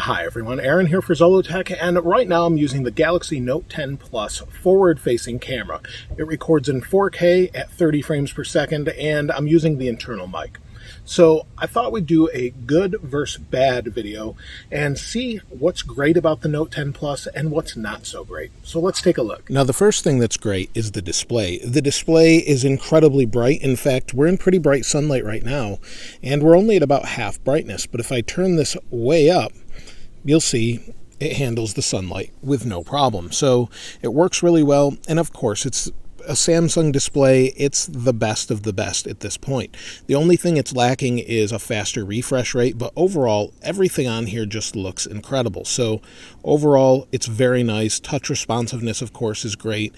Hi everyone, Aaron here for Zollotech, and right now I'm using the Galaxy Note 10 Plus forward-facing camera. It records in 4K at 30 frames per second, and I'm using the internal mic. So I thought we'd do a good versus bad video and see what's great about the Note 10 Plus and what's not so great. So let's take a look. Now the first thing that's great is the display. The display is incredibly bright. In fact, we're in pretty bright sunlight right now, and we're only at about half brightness. But if I turn this way up, you'll see it handles the sunlight with no problem. So it works really well, and of course it's a Samsung display. It's the best of the best at this point. The only thing it's lacking is a faster refresh rate, but overall everything on here just looks incredible. So overall it's very nice. Touch responsiveness, of course, is great.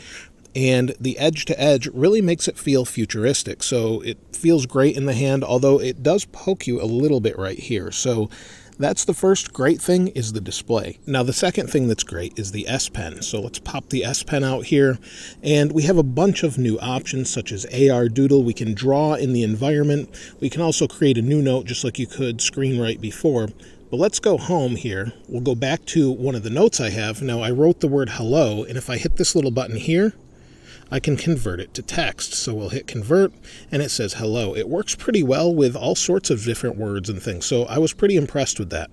And the edge-to-edge really makes it feel futuristic. So it feels great in the hand, although it does poke you a little bit right here. So that's the first great thing, is the display. Now the second thing that's great is the S Pen. So let's pop the S Pen out here, and we have a bunch of new options such as AR Doodle. We can draw in the environment. We can also create a new note just like you could screenwrite before. But let's go home here. We'll go back to one of the notes I have. Now I wrote the word hello, and if I hit this little button here, I can convert it to text. So we'll hit convert and it says hello. It works pretty well with all sorts of different words and things. So I was pretty impressed with that.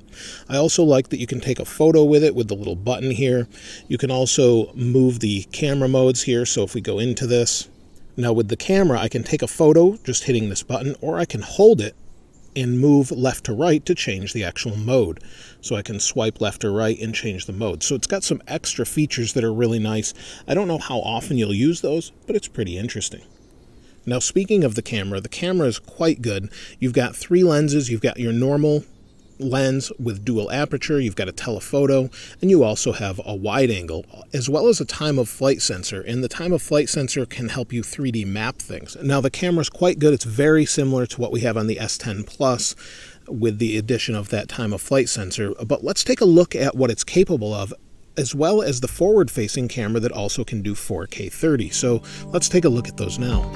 I also like that you can take a photo with it with the little button here. You can also move the camera modes here. So if we go into this, now with the camera, I can take a photo just hitting this button, or I can hold it and move left to right to change the actual mode. So I can swipe left or right and change the mode. So it's got some extra features that are really nice. I don't know how often you'll use those, but it's pretty interesting. Now speaking of the camera is quite good. You've got 3 lenses. You've got your normal lens with dual aperture, you've got a telephoto, and you also have a wide angle, as well as a time of flight sensor. And the time of flight sensor can help you 3D map things. Now the camera's quite good. It's very similar to what we have on the S10 Plus with the addition of that time of flight sensor. But let's take a look at what it's capable of, as well as the forward-facing camera that also can do 4K 30. So let's take a look at those now.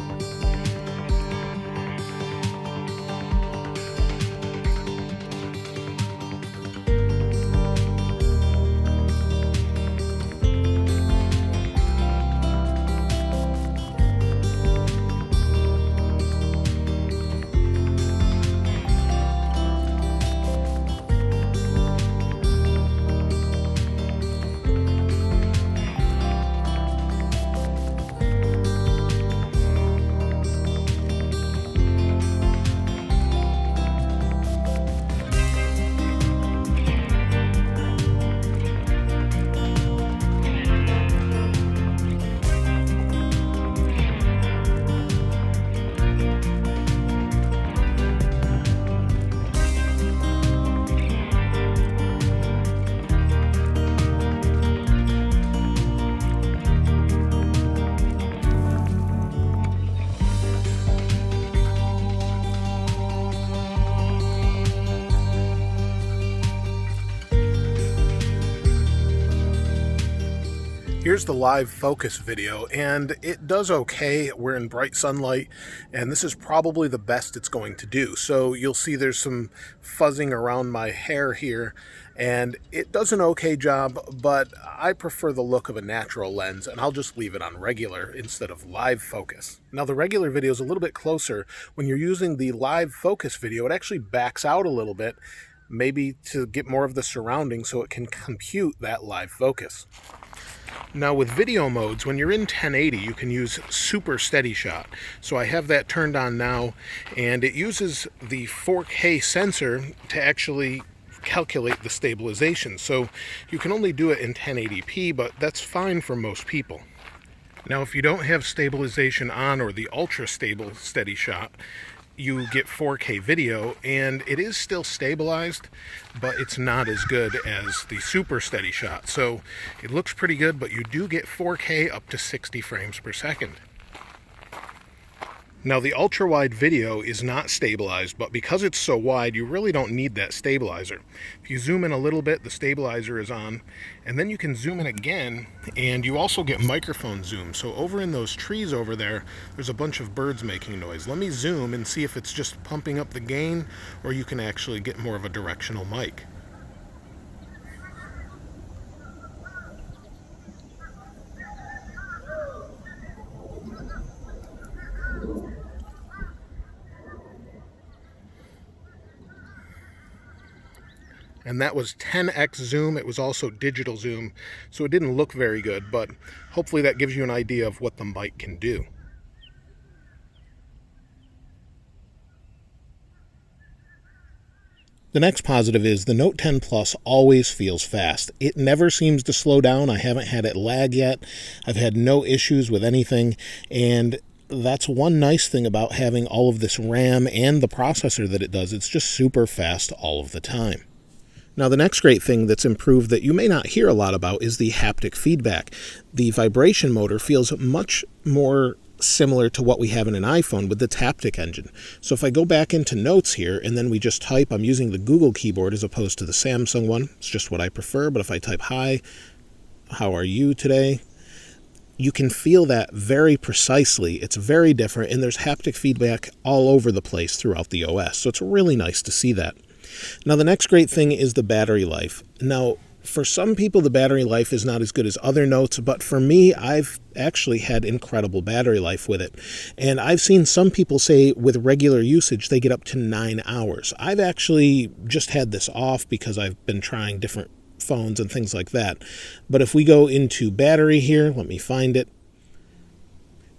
Here's the live focus video, and it does okay. We're in bright sunlight, and this is probably the best it's going to do. So you'll see there's some fuzzing around my hair here, and it does an okay job, but I prefer the look of a natural lens, and I'll just leave it on regular instead of live focus. Now the regular video is a little bit closer. When you're using the live focus video, it actually backs out a little bit, maybe to get more of the surrounding so it can compute that live focus. Now with video modes, when you're in 1080, you can use super steady shot. So I have that turned on now, and it uses the 4K sensor to actually calculate the stabilization. So you can only do it in 1080p, but that's fine for most people. Now if you don't have stabilization on, or the ultra stable steady shot, you get 4K video, and it is still stabilized, but it's not as good as the super steady shot. So it looks pretty good, but you do get 4K up to 60 frames per second. Now the ultra wide video is not stabilized, but because it's so wide, you really don't need that stabilizer. If you zoom in a little bit, the stabilizer is on, and then you can zoom in again, and you also get microphone zoom. So over in those trees over there, there's a bunch of birds making noise. Let me zoom and see if it's just pumping up the gain, or you can actually get more of a directional mic. and that was 10x zoom. It was also digital zoom, so it didn't look very good, but hopefully that gives you an idea of what the mic can do. The next positive is the Note 10 Plus always feels fast. It never seems to slow down. I haven't had it lag yet. I've had no issues with anything, and that's one nice thing about having all of this RAM and the processor that it does. It's just super fast all of the time. Now, the next great thing that's improved that you may not hear a lot about is the haptic feedback. The vibration motor feels much more similar to what we have in an iPhone with the haptic engine. So if I go back into Notes here and then we just type, I'm using the Google keyboard as opposed to the Samsung one. It's just what I prefer, but if I type, "Hi, how are you today?" you can feel that very precisely. It's very different, and there's haptic feedback all over the place throughout the OS. So it's really nice to see that. Now, the next great thing is the battery life. Now, for some people, the battery life is not as good as other Notes, but for me, I've actually had incredible battery life with it. And I've seen some people say with regular usage, they get up to 9 hours. I've actually just had this off because I've been trying different phones and things like that. But if we go into battery here, let me find it.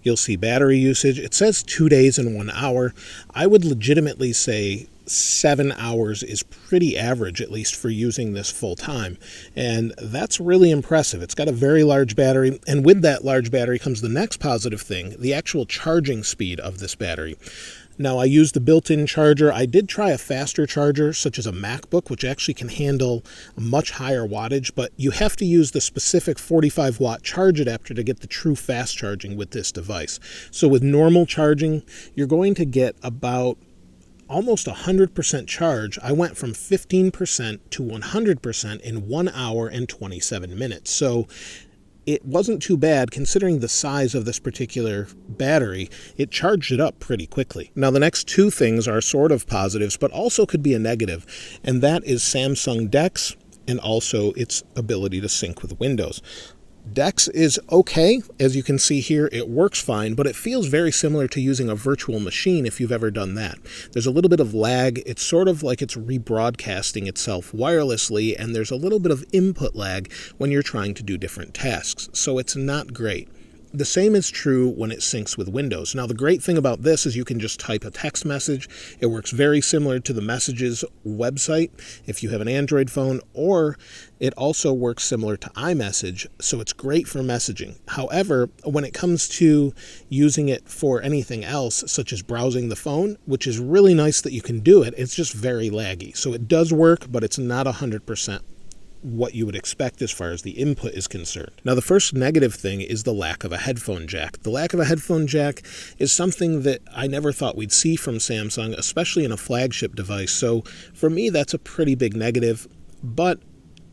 You'll see battery usage. It says 2 days and 1 hour. I would legitimately say 7 hours is pretty average, at least for using this full time. And that's really impressive. It's got a very large battery. And with that large battery comes the next positive thing, the actual charging speed of this battery. Now, I used the built-in charger. I did try a faster charger, such as a MacBook, which actually can handle a much higher wattage, but you have to use the specific 45-watt charge adapter to get the true fast charging with this device. So with normal charging, you're going to get about almost 100% charge. I went from 15% to 100% in 1 hour and 27 minutes. So it wasn't too bad considering the size of this particular battery. It charged it up pretty quickly. Now, the next two things are sort of positives, but also could be a negative, and that is Samsung DeX and also its ability to sync with Windows. DeX is okay. As you can see here, it works fine, but it feels very similar to using a virtual machine if you've ever done that. There's a little bit of lag. It's sort of like it's rebroadcasting itself wirelessly, and there's a little bit of input lag when you're trying to do different tasks, so it's not great. The same is true when it syncs with Windows. Now, the great thing about this is you can just type a text message. It works very similar to the Messages website if you have an Android phone, or it also works similar to iMessage, so it's great for messaging. However, when it comes to using it for anything else, such as browsing the phone, which is really nice that you can do it, it's just very laggy. So it does work, but it's not 100% what you would expect as far as the input is concerned. Now, the first negative thing is the lack of a headphone jack. The lack of a headphone jack is something that I never thought we'd see from Samsung, especially in a flagship device. So for me, that's a pretty big negative, but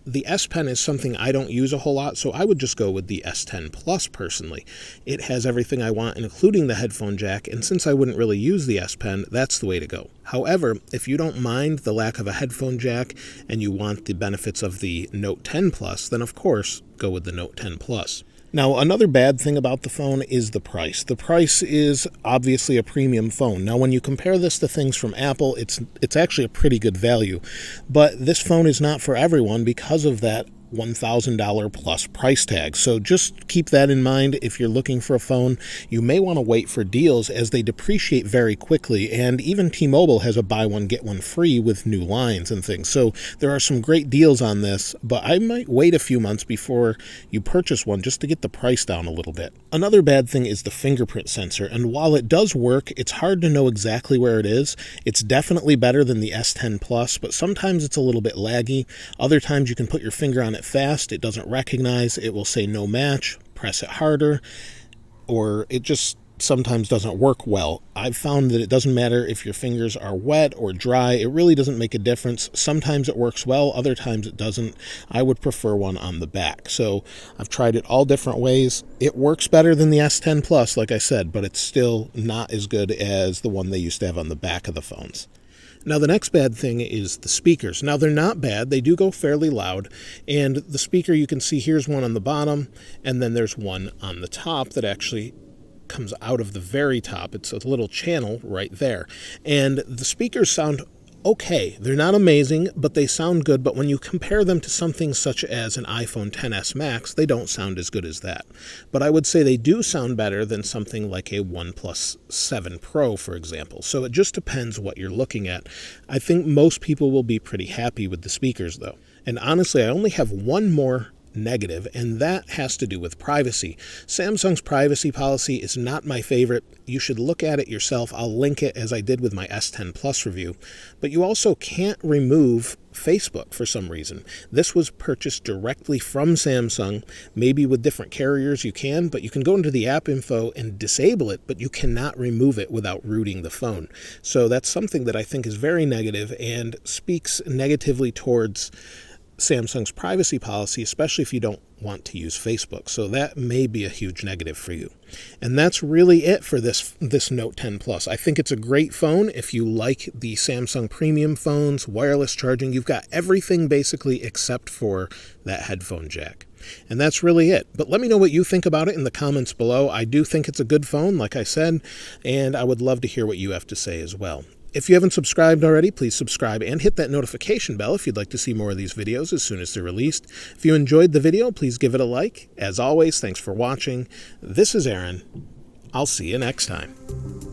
the S Pen is something I don't use a whole lot, so I would just go with the S10 Plus personally. It has everything I want, including the headphone jack, and since I wouldn't really use the S Pen, that's the way to go. However, if you don't mind the lack of a headphone jack and you want the benefits of the Note 10 Plus, then of course, go with the Note 10 Plus. Now, another bad thing about the phone is the price. The price is obviously a premium phone. Now, when you compare this to things from Apple, it's actually a pretty good value. But this phone is not for everyone because of that $1,000 plus price tag. So just keep that in mind. If you're looking for a phone, you may want to wait for deals as they depreciate very quickly. And even T-Mobile has a buy one, get one free with new lines and things. So there are some great deals on this, but I might wait a few months before you purchase one just to get the price down a little bit. Another bad thing is the fingerprint sensor. And while it does work, it's hard to know exactly where it is. It's definitely better than the S10 Plus, but sometimes it's a little bit laggy. Other times you can put your finger on it fast, it doesn't recognize, it will say no match, press it harder, or it just sometimes doesn't work well. I've found that it doesn't matter if your fingers are wet or dry, it really doesn't make a difference. Sometimes it works well, other times it doesn't. I would prefer one on the back. So I've tried it all different ways. It works better than the S10 Plus, like I said, but it's still not as good as the one they used to have on the back of the phones. Now, the next bad thing is the speakers. Now, they're not bad. They do go fairly loud. And the speaker, you can see here's one on the bottom, and then there's one on the top that actually comes out of the very top. It's a little channel right there. And the speakers sound okay. They're not amazing, but they sound good. But when you compare them to something such as an iPhone XS Max, they don't sound as good as that. But I would say they do sound better than something like a OnePlus 7 Pro, for example. So it just depends what you're looking at. I think most people will be pretty happy with the speakers, though. And honestly, I only have one more negative, and that has to do with privacy. Samsung's privacy policy is not my favorite. You should look at it yourself. I'll link it as I did with my S10 Plus review. But you also can't remove Facebook for some reason. This was purchased directly from Samsung. Maybe with different carriers you can, but you can go into the app info and disable it, but you cannot remove it without rooting the phone. So that's something that I think is very negative and speaks negatively towards Samsung's privacy policy, especially if you don't want to use Facebook. So that may be a huge negative for you. And that's really it for this Note 10 Plus. I think it's a great phone if you like the Samsung premium phones, wireless charging. You've got everything basically except for that headphone jack. And that's really it. But let me know what you think about it in the comments below. I do think it's a good phone, like I said, and I would love to hear what you have to say as well. If you haven't subscribed already, please subscribe and hit that notification bell if you'd like to see more of these videos as soon as they're released. If you enjoyed the video, please give it a like. As always, thanks for watching. This is Aaron. I'll see you next time.